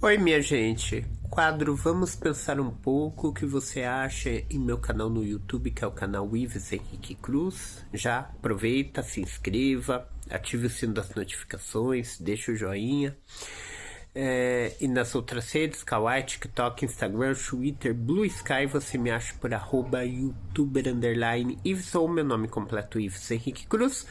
Oi, minha gente. Quadro Vamos Pensar um Pouco, o que você acha em meu canal no YouTube, que é o canal Ives Henrique Cruz. Já aproveita, se inscreva, ative o sino das notificações, deixa o joinha. E nas outras redes, Kawaii, TikTok, Instagram, Twitter, Blue Sky, você me acha por @youtuber_Ives ou meu nome completo, Ives Henrique Cruz.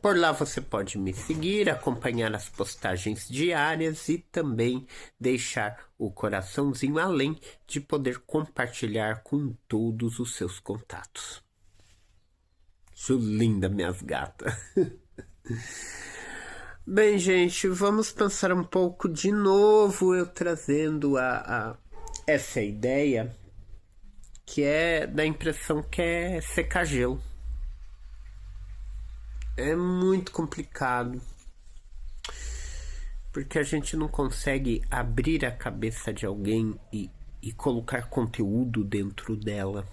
Por lá você pode me seguir, acompanhar as postagens diárias e também deixar o coraçãozinho, além de poder compartilhar com todos os seus contatos. Sou linda, minhas gatas. Bem, gente, vamos pensar um pouco de novo, eu trazendo essa ideia que é da impressão que é secar gelo. É muito complicado, porque a gente não consegue abrir a cabeça de alguém e colocar conteúdo dentro dela.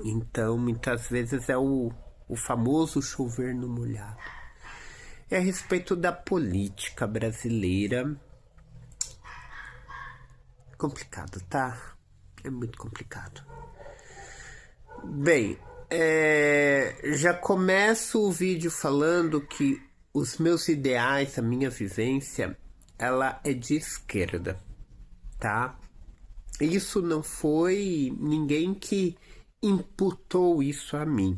Então, muitas vezes é o famoso chover no molhado. É a respeito da política brasileira. Complicado, tá? É muito complicado. Bem, já começo o vídeo falando que os meus ideais, a minha vivência, ela é de esquerda, tá? Isso não foi ninguém que imputou isso a mim.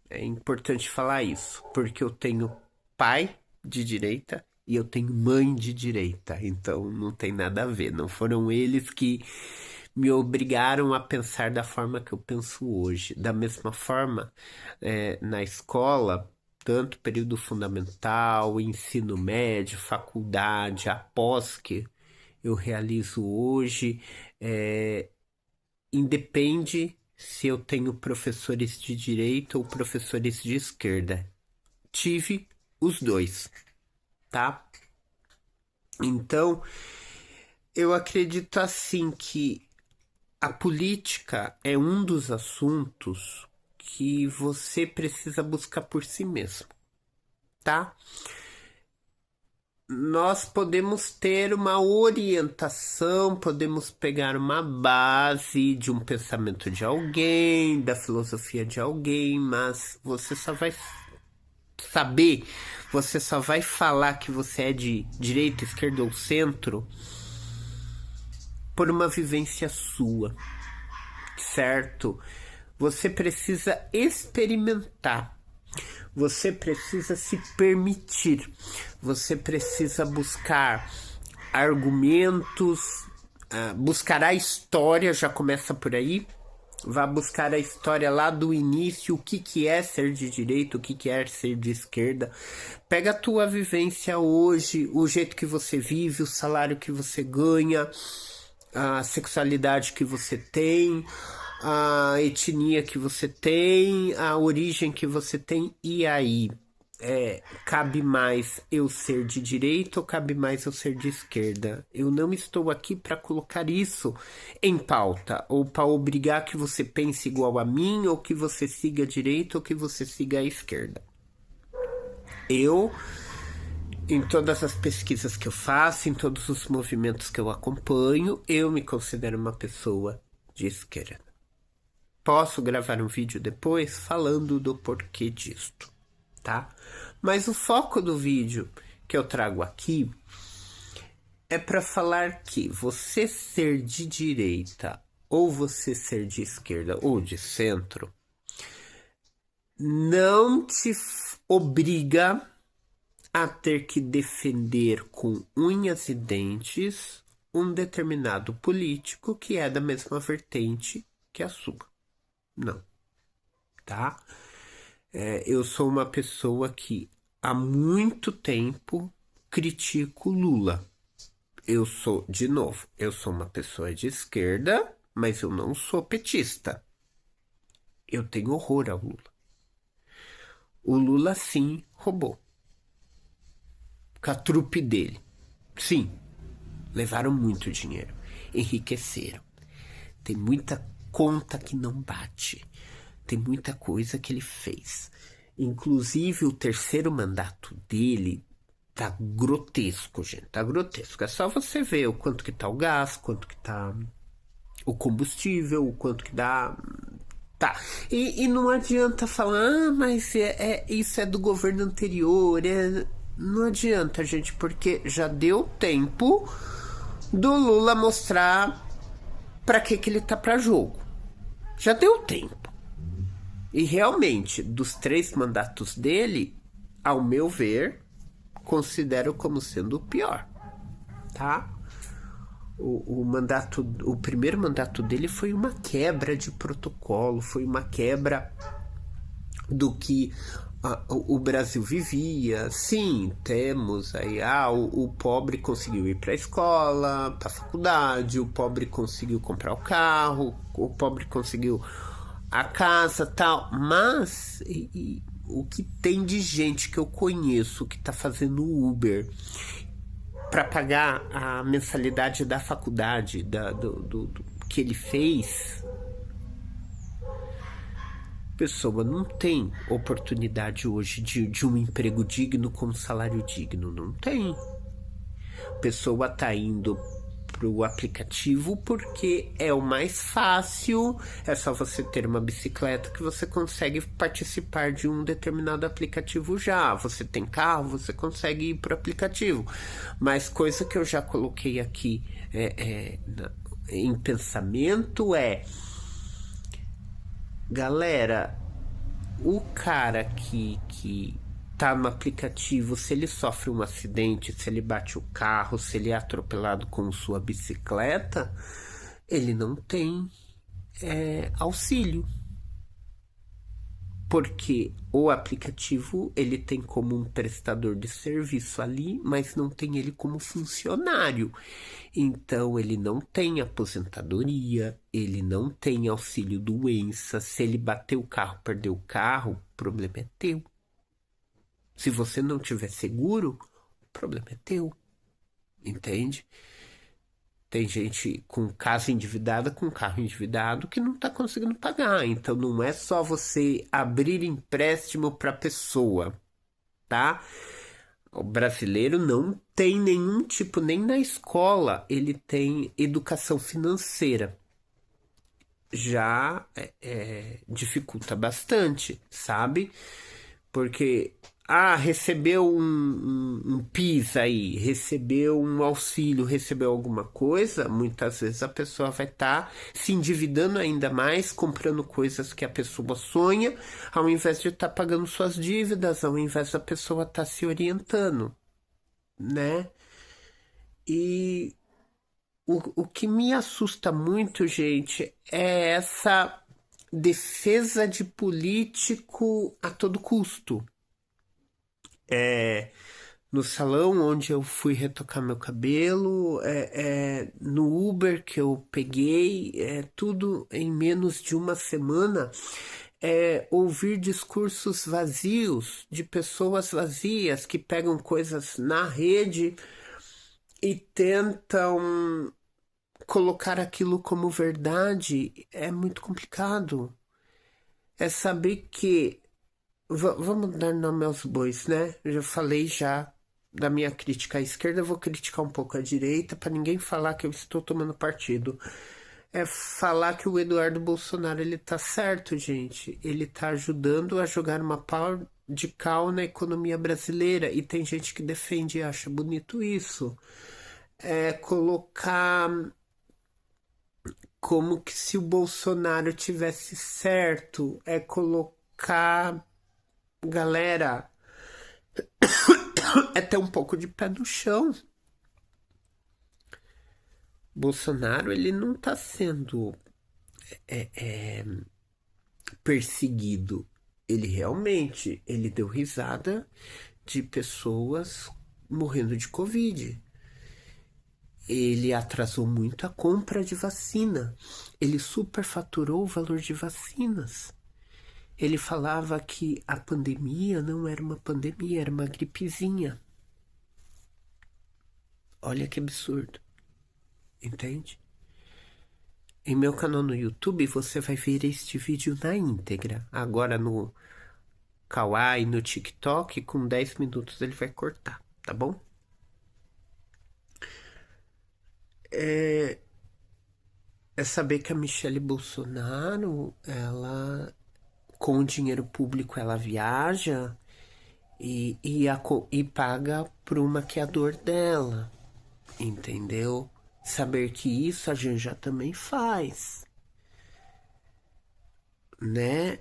É importante falar isso, porque eu tenho pai de direita e eu tenho mãe de direita, então não tem nada a ver. Não foram eles que me obrigaram a pensar da forma que eu penso hoje. Da mesma forma, na escola, tanto período fundamental, ensino médio, faculdade, após que eu realizo hoje, independe se eu tenho professores de direita ou professores de esquerda. Tive os dois, tá? Então, eu acredito assim que a política é um dos assuntos que você precisa buscar por si mesmo, tá? Nós podemos ter uma orientação, podemos pegar uma base de um pensamento de alguém, da filosofia de alguém, mas você só vai saber, você só vai falar que você é de direita, esquerda ou centro por uma vivência sua, certo? Você precisa experimentar, você precisa se permitir, você precisa buscar argumentos, buscar a história, já começa por aí. Vá buscar a história lá do início, o que é ser de direita, o que é ser de esquerda. Pega a tua vivência hoje, o jeito que você vive, o salário que você ganha, a sexualidade que você tem, a etnia que você tem, a origem que você tem, e aí? Cabe mais eu ser de direita ou cabe mais eu ser de esquerda? Eu não estou aqui para colocar isso em pauta ou para obrigar que você pense igual a mim ou que você siga a direita ou que você siga a esquerda. Em todas as pesquisas que eu faço, em todos os movimentos que eu acompanho, eu me considero uma pessoa de esquerda. Posso gravar um vídeo depois falando do porquê disto, tá? Mas o foco do vídeo que eu trago aqui é para falar que você ser de direita ou você ser de esquerda ou de centro não te obriga a ter que defender com unhas e dentes um determinado político que é da mesma vertente que a sua. Não, tá? Eu sou uma pessoa que há muito tempo critico Lula. Eu sou uma pessoa de esquerda, mas eu não sou petista. Eu tenho horror ao Lula. O Lula, sim, roubou. Com a trupe dele. Sim, levaram muito dinheiro. Enriqueceram. Tem muita conta que não bate. Tem muita coisa que ele fez. Inclusive, o terceiro mandato dele Tá grotesco, gente, tá grotesco. É só você ver o quanto que tá o gás, quanto que tá o combustível, o quanto que dá. Tá. E não adianta falar, mas isso é do governo anterior. Não adianta, gente, porque já deu tempo do Lula mostrar pra que ele tá pra jogo. Já deu tempo. E realmente, dos 3 mandatos dele, ao meu ver, considero como sendo o pior, tá? O primeiro mandato dele foi uma quebra de protocolo, foi uma quebra do que o Brasil vivia. Sim, temos aí, o pobre conseguiu ir para a escola, para a faculdade, o pobre conseguiu comprar o carro, o pobre conseguiu a casa, tal, mas o que tem de gente que eu conheço que tá fazendo Uber para pagar a mensalidade da faculdade do que ele fez, pessoa não tem oportunidade hoje de um emprego digno com salário digno, não tem. A pessoa tá indo pro aplicativo porque é o mais fácil, é só você ter uma bicicleta que você consegue participar de um determinado aplicativo já. Você tem carro, você consegue ir pro aplicativo. Mas coisa que eu já coloquei aqui em pensamento galera, o cara que tá no aplicativo, se ele sofre um acidente, se ele bate o carro, se ele é atropelado com sua bicicleta, ele não tem auxílio. Porque o aplicativo ele tem como um prestador de serviço ali, mas não tem ele como funcionário. Então ele não tem aposentadoria, ele não tem auxílio doença. Se ele bater o carro, perder o carro, o problema é teu. Se você não tiver seguro, o problema é teu. Entende? Tem gente com casa endividada, com carro endividado, que não está conseguindo pagar. Então não é só você abrir empréstimo para pessoa, tá? O brasileiro não tem nenhum tipo, nem na escola ele tem educação financeira. Já dificulta bastante, sabe? Porque recebeu um PIS aí, recebeu um auxílio, recebeu alguma coisa, muitas vezes a pessoa vai estar se endividando ainda mais, comprando coisas que a pessoa sonha, ao invés de estar pagando suas dívidas, ao invés da pessoa estar se orientando, né? E o que me assusta muito, gente, é essa defesa de político a todo custo. No salão onde eu fui retocar meu cabelo, no Uber que eu peguei, tudo em menos de uma semana, ouvir discursos vazios de pessoas vazias que pegam coisas na rede e tentam colocar aquilo como verdade. É muito complicado. É saber que vamos dar nome aos bois, né? Eu já falei da minha crítica à esquerda, eu vou criticar um pouco a direita para ninguém falar que eu estou tomando partido. É falar que o Eduardo Bolsonaro ele tá certo, gente. Ele tá ajudando a jogar uma pá de cal na economia brasileira e tem gente que defende e acha bonito isso. É colocar como que se o Bolsonaro tivesse certo, é colocar galera, é ter um pouco de pé no chão. Bolsonaro, ele não tá sendo perseguido. Ele realmente, ele deu risada de pessoas morrendo de Covid. Ele atrasou muito a compra de vacina. Ele superfaturou o valor de vacinas. Ele falava que a pandemia não era uma pandemia, era uma gripezinha. Olha que absurdo. Entende? Em meu canal no YouTube você vai ver este vídeo na íntegra. Agora no Kawaii, no TikTok, com 10 minutos ele vai cortar, tá bom? É saber que a Michelle Bolsonaro, ela, com o dinheiro público, ela viaja e paga pro maquiador dela, entendeu? Saber que isso a Janja também faz, né?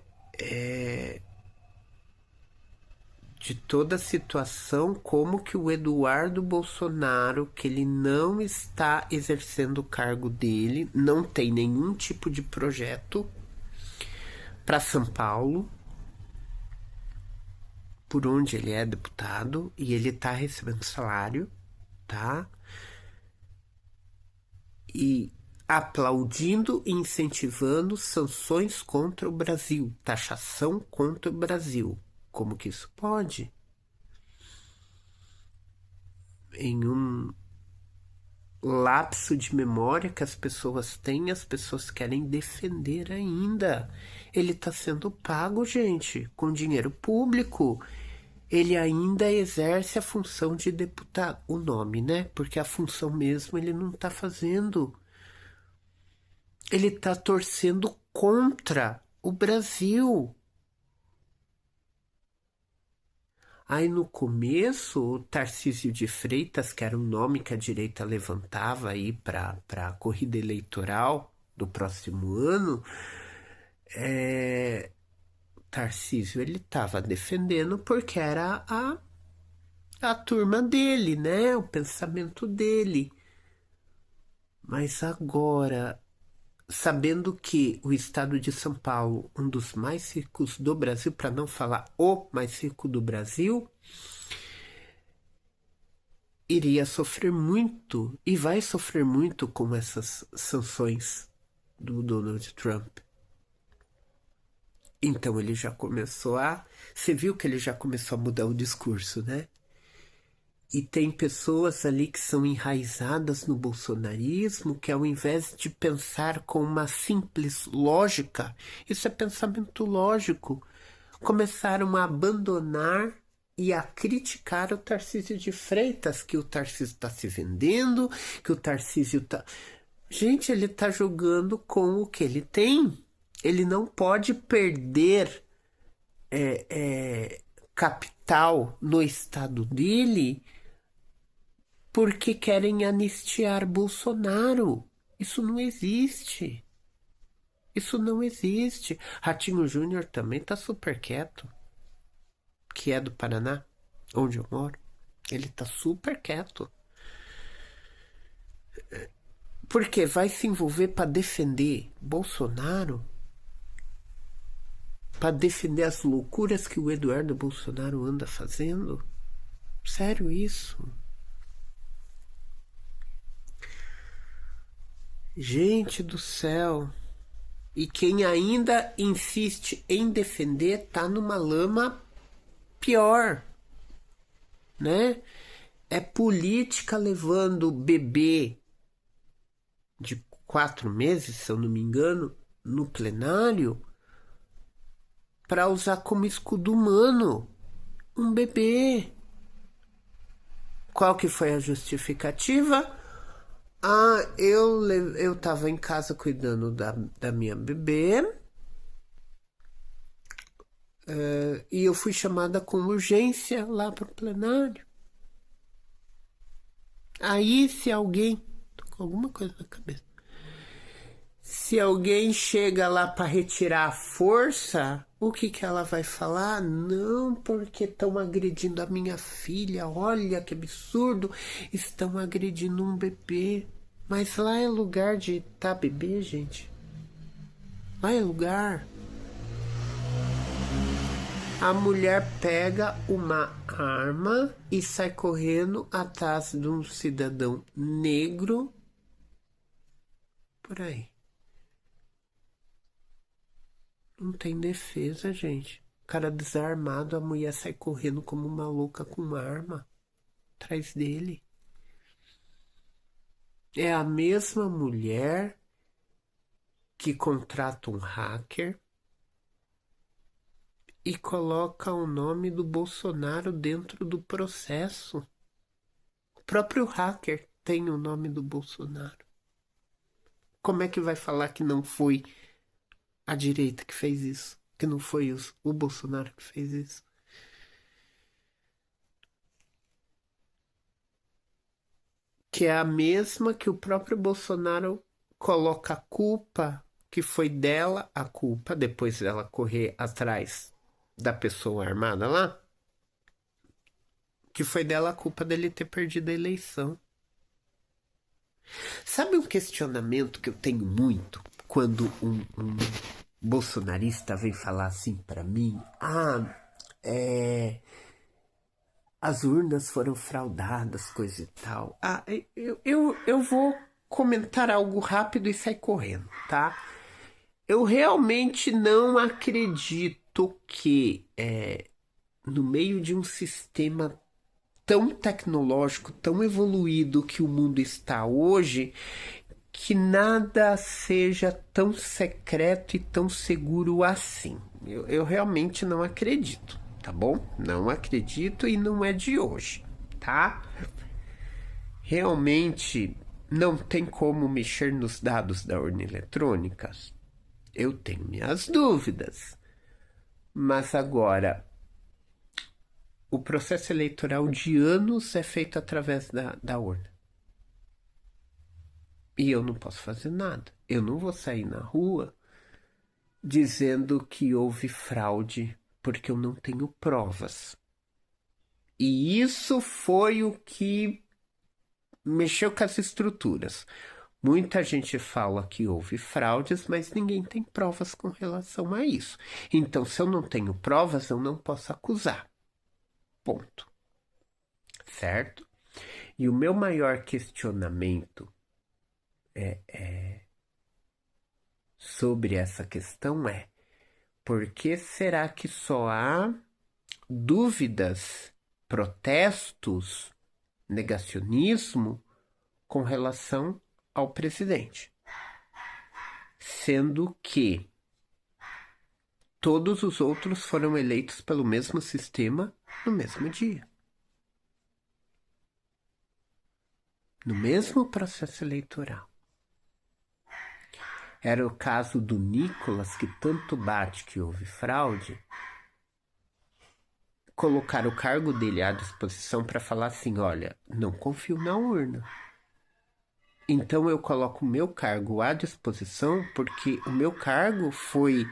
De toda a situação, como que o Eduardo Bolsonaro, que ele não está exercendo o cargo dele, não tem nenhum tipo de projeto para São Paulo, por onde ele é deputado, e ele está recebendo salário, tá? E aplaudindo e incentivando sanções contra o Brasil, taxação contra o Brasil. Como que isso pode? Em um lapso de memória que as pessoas têm, as pessoas querem defender ainda. Ele está sendo pago, gente, com dinheiro público. Ele ainda exerce a função de deputado. O nome, né? Porque a função mesmo ele não está fazendo. Ele está torcendo contra o Brasil. Aí no começo, o Tarcísio de Freitas, que era um nome que a direita levantava aí para a corrida eleitoral do próximo ano, Tarcísio ele estava defendendo porque era a turma dele, né? O pensamento dele. Mas agora, sabendo que o estado de São Paulo, um dos mais ricos do Brasil, para não falar o mais rico do Brasil, iria sofrer muito e vai sofrer muito com essas sanções do Donald Trump. Então ele já começou a. Você viu que ele já começou a mudar o discurso, né? E tem pessoas ali que são enraizadas no bolsonarismo, que ao invés de pensar com uma simples lógica, isso é pensamento lógico, começaram a abandonar e a criticar o Tarcísio de Freitas, que o Tarcísio está se vendendo, que o Tarcísio está. Gente, ele está jogando com o que ele tem. Ele não pode perder capital no estado dele porque querem anistiar Bolsonaro. Isso não existe. Isso não existe. Ratinho Júnior também tá super quieto, que é do Paraná, onde eu moro. Ele tá super quieto. Porque vai se envolver para defender Bolsonaro, para defender as loucuras que o Eduardo Bolsonaro anda fazendo? Sério isso? Gente do céu. E quem ainda insiste em defender tá numa lama pior, né? É política levando bebê de 4 meses, se eu não me engano, no plenário para usar como escudo humano um bebê. Qual que foi a justificativa? Eu tava em casa cuidando da minha bebê e eu fui chamada com urgência lá pro plenário. Aí se alguém... Tô com alguma coisa na cabeça. Se alguém chega lá para retirar a força, o que ela vai falar? Não, porque estão agredindo a minha filha. Olha que absurdo. Estão agredindo um bebê. Mas lá é lugar de bebê, gente. Lá é lugar. A mulher pega uma arma e sai correndo atrás de um cidadão negro. Por aí. Não tem defesa, gente. O cara desarmado, a mulher sai correndo como uma louca com uma arma atrás dele. É a mesma mulher que contrata um hacker e coloca o nome do Bolsonaro dentro do processo. próprio hacker tem o nome do Bolsonaro. Como é que vai falar que não foi a direita que fez isso? Que não foi o Bolsonaro que fez isso? Que é a mesma que o próprio Bolsonaro coloca a culpa, que foi dela a culpa, depois dela correr atrás da pessoa armada lá, que foi dela a culpa dele ter perdido a eleição. Sabe um questionamento que eu tenho muito quando um bolsonarista vem falar assim pra mim? As urnas foram fraudadas, coisa e tal. Eu vou comentar algo rápido e sair correndo, tá? Eu realmente não acredito que no meio de um sistema tão tecnológico, tão evoluído que o mundo está hoje, que nada seja tão secreto e tão seguro assim. Eu realmente não acredito, tá bom? Não acredito e não é de hoje, tá? Realmente não tem como mexer nos dados da urna eletrônica? Eu tenho minhas dúvidas. Mas agora, o processo eleitoral de anos é feito através da urna. E eu não posso fazer nada. Eu não vou sair na rua dizendo que houve fraude porque eu não tenho provas. E isso foi o que mexeu com as estruturas. Muita gente fala que houve fraudes, mas ninguém tem provas com relação a isso. Então, se eu não tenho provas, eu não posso acusar. Ponto. Certo? E o meu maior questionamento sobre essa questão é: por que será que só há dúvidas, protestos, negacionismo com relação ao presidente? Sendo que todos os outros foram eleitos pelo mesmo sistema no mesmo dia. No mesmo processo eleitoral. Era o caso do Nicolas, que tanto bate que houve fraude, colocar o cargo dele à disposição para falar assim: olha, não confio na urna. Então eu coloco o meu cargo à disposição porque o meu cargo foi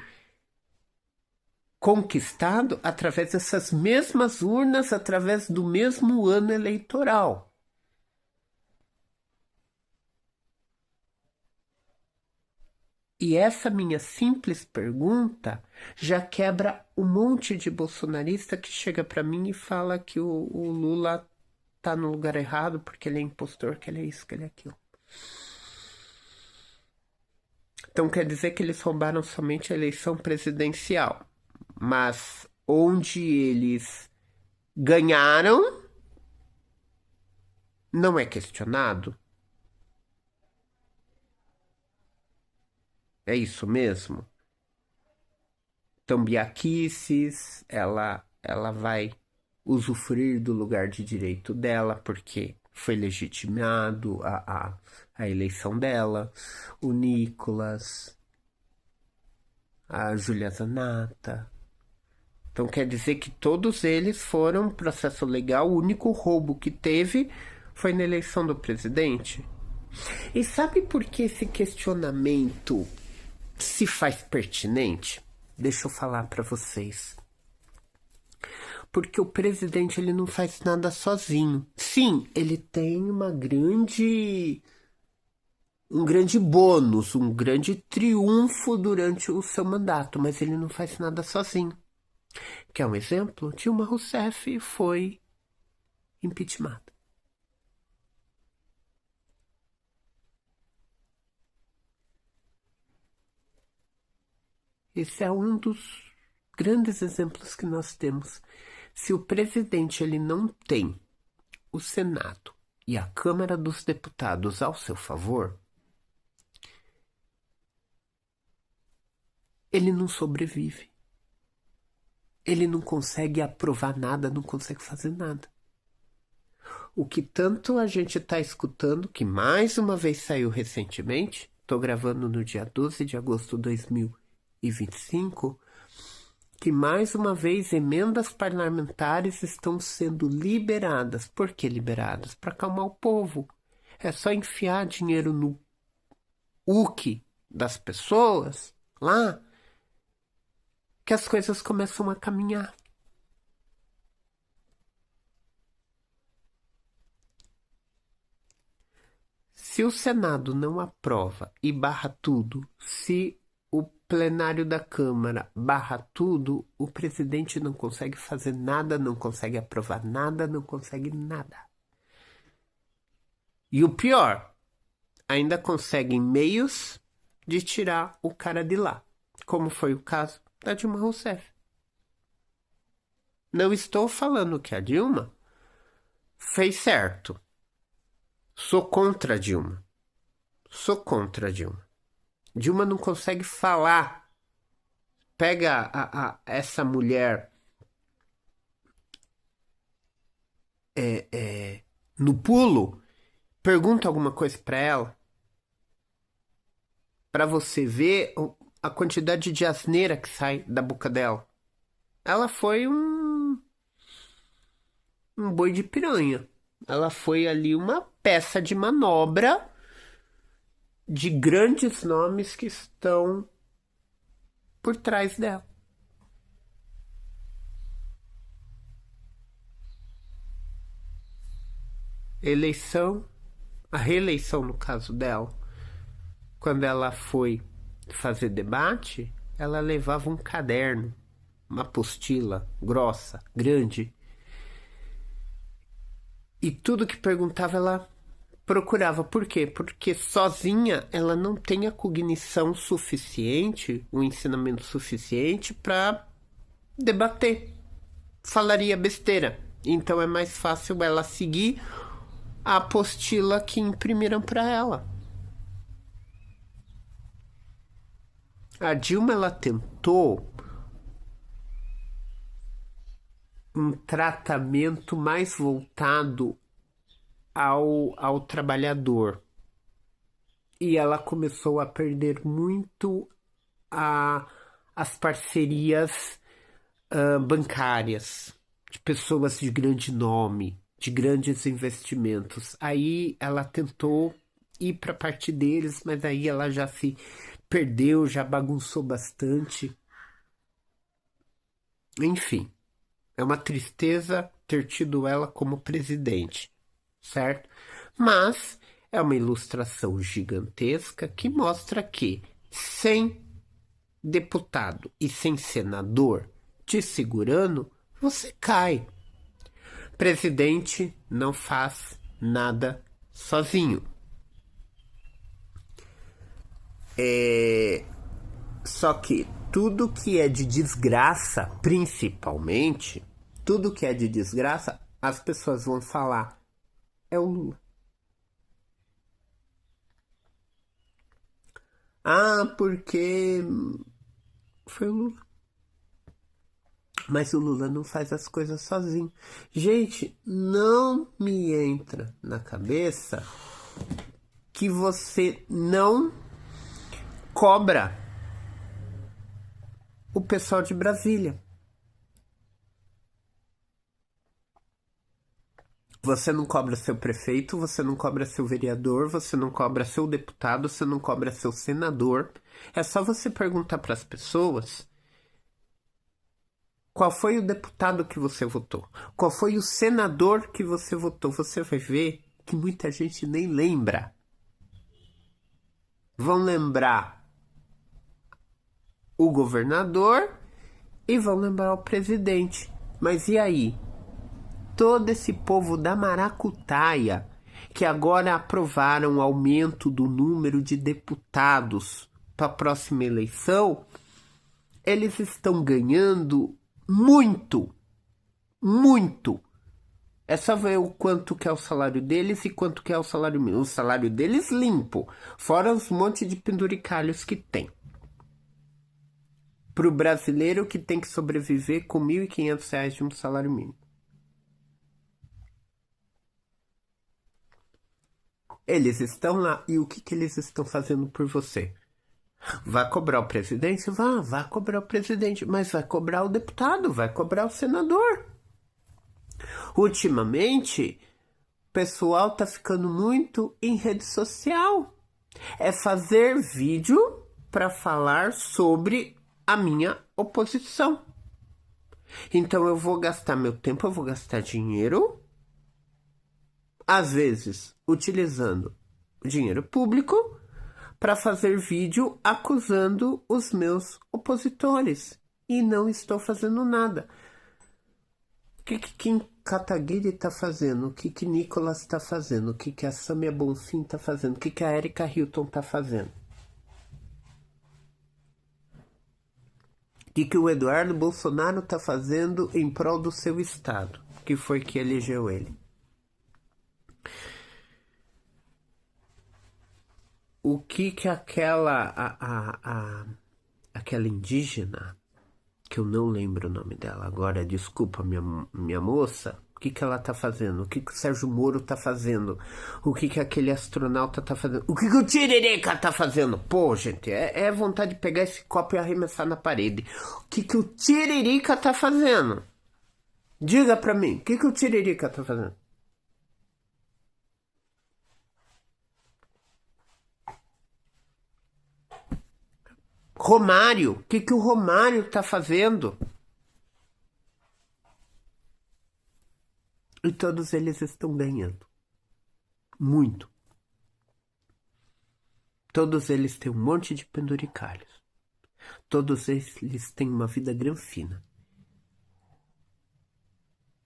conquistado através dessas mesmas urnas, através do mesmo ano eleitoral. E essa minha simples pergunta já quebra um monte de bolsonarista que chega para mim e fala que o Lula tá no lugar errado porque ele é impostor, que ele é isso, que ele é aquilo. Então quer dizer que eles roubaram somente a eleição presidencial. Mas onde eles ganharam não é questionado? É isso mesmo? Então, Biaquices, ela vai usufruir do lugar de direito dela, porque foi legitimado a eleição dela. O Nicolas, a Júlia Zanata. Então, quer dizer que todos eles foram processo legal. O único roubo que teve foi na eleição do presidente. E sabe por que esse questionamento se faz pertinente? Deixa eu falar para vocês. Porque o presidente ele não faz nada sozinho. Sim, ele tem um grande bônus, um grande triunfo durante o seu mandato, mas ele não faz nada sozinho. Quer um exemplo? Dilma Rousseff foi impeachmentada. Esse é um dos grandes exemplos que nós temos. Se o presidente ele não tem o Senado e a Câmara dos Deputados ao seu favor, ele não sobrevive. Ele não consegue aprovar nada, não consegue fazer nada. O que tanto a gente está escutando, que mais uma vez saiu recentemente, estou gravando no dia 12 de agosto de 2025, que mais uma vez emendas parlamentares estão sendo liberadas. Por que liberadas? Para acalmar o povo. É só enfiar dinheiro no UC das pessoas lá que as coisas começam a caminhar. Se o Senado não aprova e barra tudo, se o plenário da Câmara barra tudo, o presidente não consegue fazer nada, não consegue aprovar nada, não consegue nada. E o pior, ainda conseguem meios de tirar o cara de lá, como foi o caso da Dilma Rousseff. Não estou falando que a Dilma fez certo. Sou contra a Dilma. Sou contra a Dilma. Dilma não consegue falar. Pega essa mulher no pulo, pergunta alguma coisa pra ela, pra você ver a quantidade de asneira que sai da boca dela. Ela foi um boi de piranha. Ela foi ali uma peça de manobra de grandes nomes que estão por trás dela. A reeleição no caso dela, quando ela foi fazer debate, ela levava um caderno, uma apostila grossa, grande, e tudo que perguntava ela procurava. Por quê? Porque sozinha ela não tem a cognição suficiente, o ensinamento suficiente para debater. Falaria besteira. Então é mais fácil ela seguir a apostila que imprimiram para ela. A Dilma, ela tentou um tratamento mais voltado ao trabalhador. E ela começou a perder muito as parcerias bancárias, de pessoas de grande nome, de grandes investimentos. Aí ela tentou ir para a parte deles, mas aí ela já se perdeu, já bagunçou bastante. Enfim, é uma tristeza ter tido ela como presidente, certo? Mas é uma ilustração gigantesca que mostra que sem deputado e sem senador te segurando, você cai. Presidente não faz nada sozinho. Só que tudo que é de desgraça, principalmente, tudo que é de desgraça, as pessoas vão falar, é o Lula. Ah, porque foi o Lula. Mas o Lula não faz as coisas sozinho. Gente, não me entra na cabeça que você não cobra o pessoal de Brasília. Você não cobra seu prefeito, você não cobra seu vereador, você não cobra seu deputado, você não cobra seu senador. É só você perguntar para as pessoas qual foi o deputado que você votou, qual foi o senador que você votou. Você vai ver que muita gente nem lembra. Vão lembrar o governador e vão lembrar o presidente. Mas e aí? Todo esse povo da maracutaia que agora aprovaram o aumento do número de deputados para a próxima eleição, eles estão ganhando muito, muito. É só ver o quanto que é o salário deles e quanto que é o salário mínimo. O salário deles limpo, fora os montes de penduricalhos que tem. Para o brasileiro que tem que sobreviver com R$ 1.500 de um salário mínimo. Eles estão lá. E o que eles estão fazendo por você? Vai cobrar o presidente? Vai cobrar o presidente. Mas vai cobrar o deputado, vai cobrar o senador. Ultimamente, o pessoal tá ficando muito em rede social. É fazer vídeo para falar sobre a minha oposição. Então eu vou gastar meu tempo, eu vou gastar dinheiro, às vezes utilizando o dinheiro público, para fazer vídeo acusando os meus opositores. E não estou fazendo nada. O que Kim Kataguiri está fazendo? O que Nicolas está fazendo? O que a Samia Bonfim está fazendo? O que a Erika Hilton está fazendo? O que o Eduardo Bolsonaro está fazendo em prol do seu estado, que foi que elegeu ele? O que aquela indígena, que eu não lembro o nome dela agora, desculpa minha moça, o que ela tá fazendo? O que o Sérgio Moro tá fazendo? O que aquele astronauta tá fazendo? O que o Tiririca tá fazendo? Pô, gente, é vontade de pegar esse copo e arremessar na parede. O que o Tiririca tá fazendo? Diga pra mim, o que o Tiririca tá fazendo? Romário, o que o Romário tá fazendo? E todos eles estão ganhando. Muito. Todos eles têm um monte de penduricalhos. Todos eles têm uma vida granfina.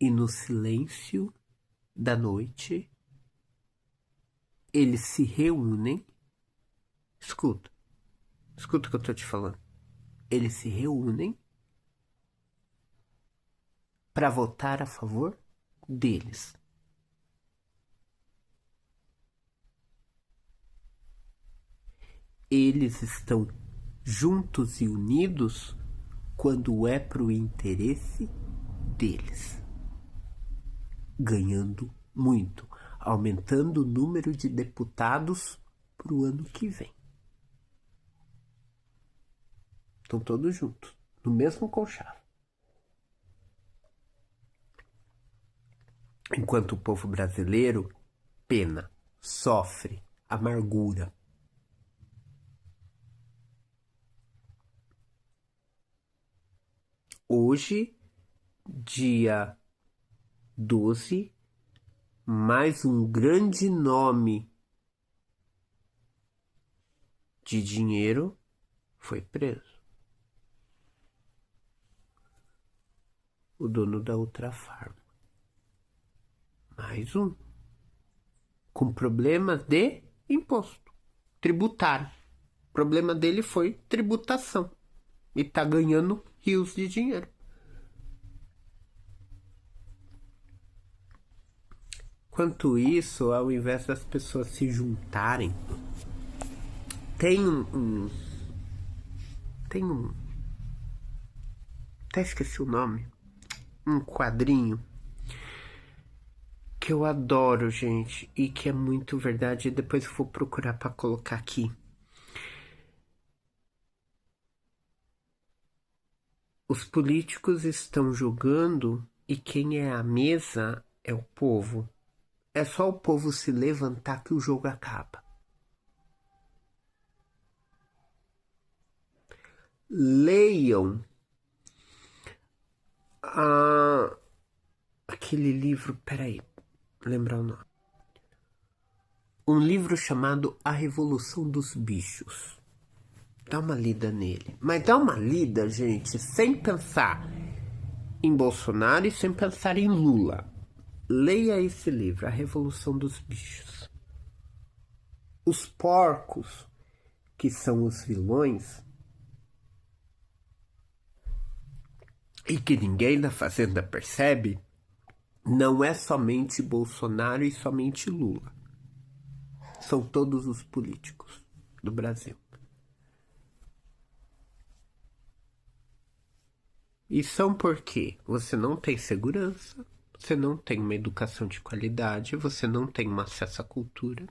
E no silêncio da noite, eles se reúnem. Escuta o que eu tô te falando. Eles se reúnem para votar a favor deles. Eles estão juntos e unidos quando é pro interesse deles, ganhando muito, aumentando o número de deputados pro ano que vem. Estão todos juntos, no mesmo conchavo. Enquanto o povo brasileiro pena, sofre, amargura. Hoje, dia 12, mais um grande nome de dinheiro foi preso. O dono da Ultrafarma. Mais um. Com problemas de imposto. Tributário. O problema dele foi tributação. E tá ganhando rios de dinheiro. Enquanto isso, ao invés das pessoas se juntarem, tem até esqueci o nome, um quadrinho que eu adoro, gente, e que é muito verdade. Depois eu vou procurar para colocar aqui. Os políticos estão jogando e quem é a mesa é o povo. É só o povo se levantar que o jogo acaba. Leiam aquele livro, peraí, lembrar o nome. Um livro chamado A Revolução dos Bichos. Dá uma lida nele. Mas dá uma lida, gente, sem pensar em Bolsonaro e sem pensar em Lula. Leia esse livro, A Revolução dos Bichos. Os porcos, que são os vilões, e que ninguém na Fazenda percebe, não é somente Bolsonaro e somente Lula. São todos os políticos do Brasil. E são porque você não tem segurança, você não tem uma educação de qualidade, você não tem um acesso à cultura.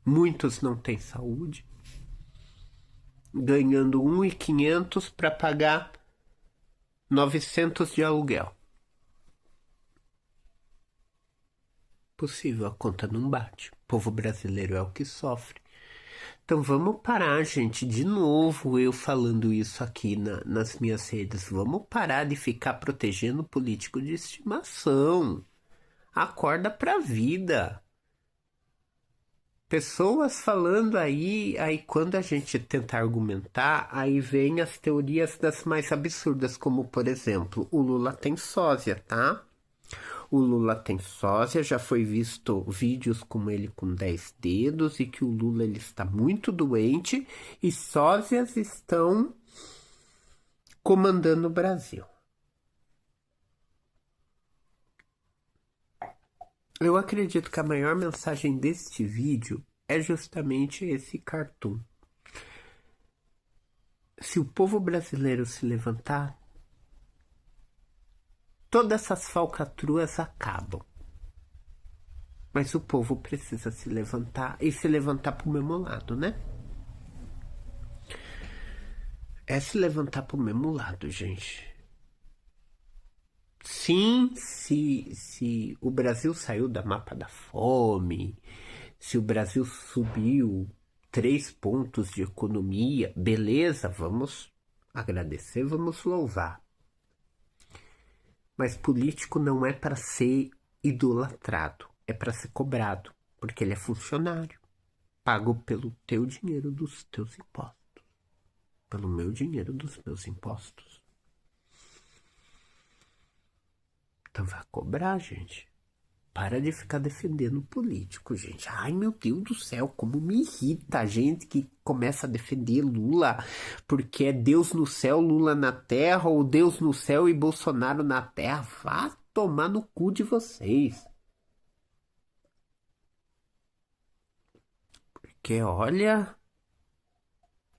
Muitos não têm saúde, ganhando 1.500 para pagar 900 de aluguel. Possível, a conta não bate. O povo brasileiro é o que sofre. Então vamos parar, gente, de novo eu falando isso aqui nas minhas redes. Vamos parar de ficar protegendo o político de estimação. Acorda pra vida. Pessoas falando aí quando a gente tenta argumentar, aí vem as teorias das mais absurdas, como por exemplo, o Lula tem sósia, tá? O Lula tem sósia, já foi visto vídeos com ele com 10 dedos e que o Lula ele está muito doente e sósias estão comandando o Brasil. Eu acredito que a maior mensagem deste vídeo é justamente esse cartoon. Se o povo brasileiro se levantar, todas essas falcatruas acabam. Mas o povo precisa se levantar e se levantar pro mesmo lado, né? É se levantar pro mesmo lado, gente. Sim, se o Brasil saiu da mapa da fome, se o Brasil subiu 3 pontos de economia, beleza, vamos agradecer, vamos louvar. Mas político não é para ser idolatrado, é para ser cobrado, porque ele é funcionário, pago pelo teu dinheiro dos teus impostos, pelo meu dinheiro dos meus impostos. Então vai cobrar, gente. Para de ficar defendendo político, gente. Ai, meu Deus do céu, como me irrita a gente que começa a defender Lula, porque é Deus no céu, Lula na terra, ou Deus no céu e Bolsonaro na terra. Vá tomar no cu de vocês. Porque, olha,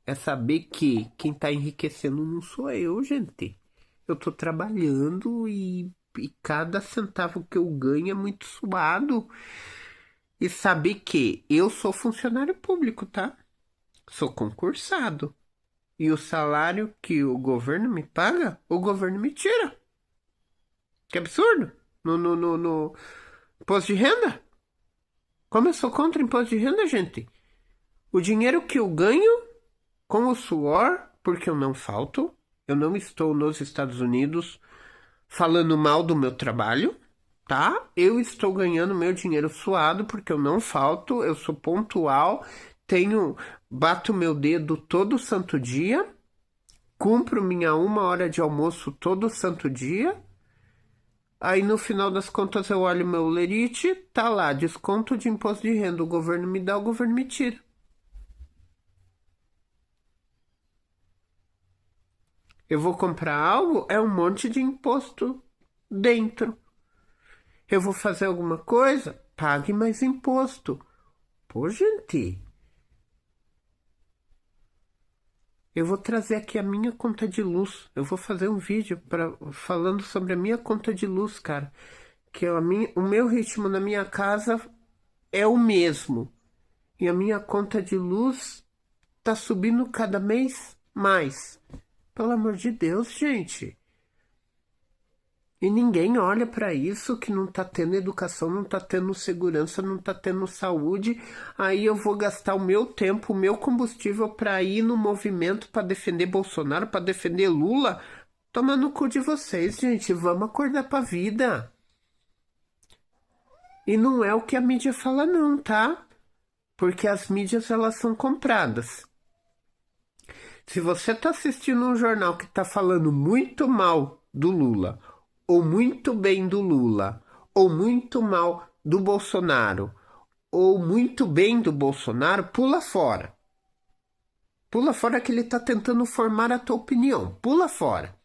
é saber que quem tá enriquecendo não sou eu, gente. Eu tô trabalhando e cada centavo que eu ganho é muito suado. E saber que eu sou funcionário público, tá? Sou concursado. E o salário que o governo me paga, o governo me tira. Que absurdo. No imposto de renda. Como eu sou contra imposto de renda, gente? O dinheiro que eu ganho com o suor, porque eu não falto, eu não estou nos Estados Unidos falando mal do meu trabalho, tá? Eu estou ganhando meu dinheiro suado porque eu não falto, eu sou pontual, bato meu dedo todo santo dia, cumpro minha 1 hora de almoço todo santo dia. Aí no final das contas eu olho meu lerite, tá lá, desconto de imposto de renda, o governo me dá, o governo me tira. Eu vou comprar algo, é um monte de imposto dentro. Eu vou fazer alguma coisa, pague mais imposto. Pô, gente. Eu vou trazer aqui a minha conta de luz. Eu vou fazer um vídeo falando sobre a minha conta de luz, cara. Que o meu ritmo na minha casa é o mesmo. E a minha conta de luz tá subindo cada mês mais. Pelo amor de Deus, gente. E ninguém olha para isso, que não tá tendo educação, não tá tendo segurança, não tá tendo saúde. Aí eu vou gastar o meu tempo, o meu combustível para ir no movimento para defender Bolsonaro, para defender Lula. Toma no cu de vocês, gente. Vamos acordar pra vida. E não é o que a mídia fala não, tá? Porque as mídias, elas são compradas. Se você tá assistindo um jornal que tá falando muito mal do Lula, ou muito bem do Lula, ou muito mal do Bolsonaro, ou muito bem do Bolsonaro, pula fora. Pula fora que ele tá tentando formar a tua opinião. Pula fora.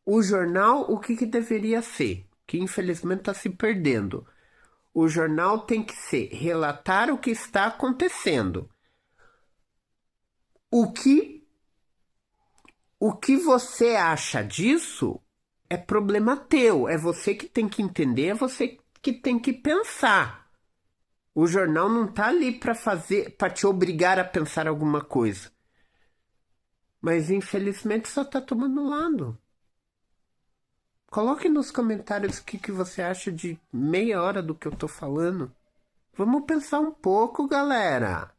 O jornal, o que deveria ser? Que infelizmente está se perdendo. O jornal tem que ser relatar o que está acontecendo. O que você acha disso é problema teu. É você que tem que entender, é você que tem que pensar. O jornal não tá ali para te obrigar a pensar alguma coisa. Mas infelizmente só tá tomando lado. Coloque nos comentários o que você acha de meia hora do que eu tô falando. Vamos pensar um pouco, galera.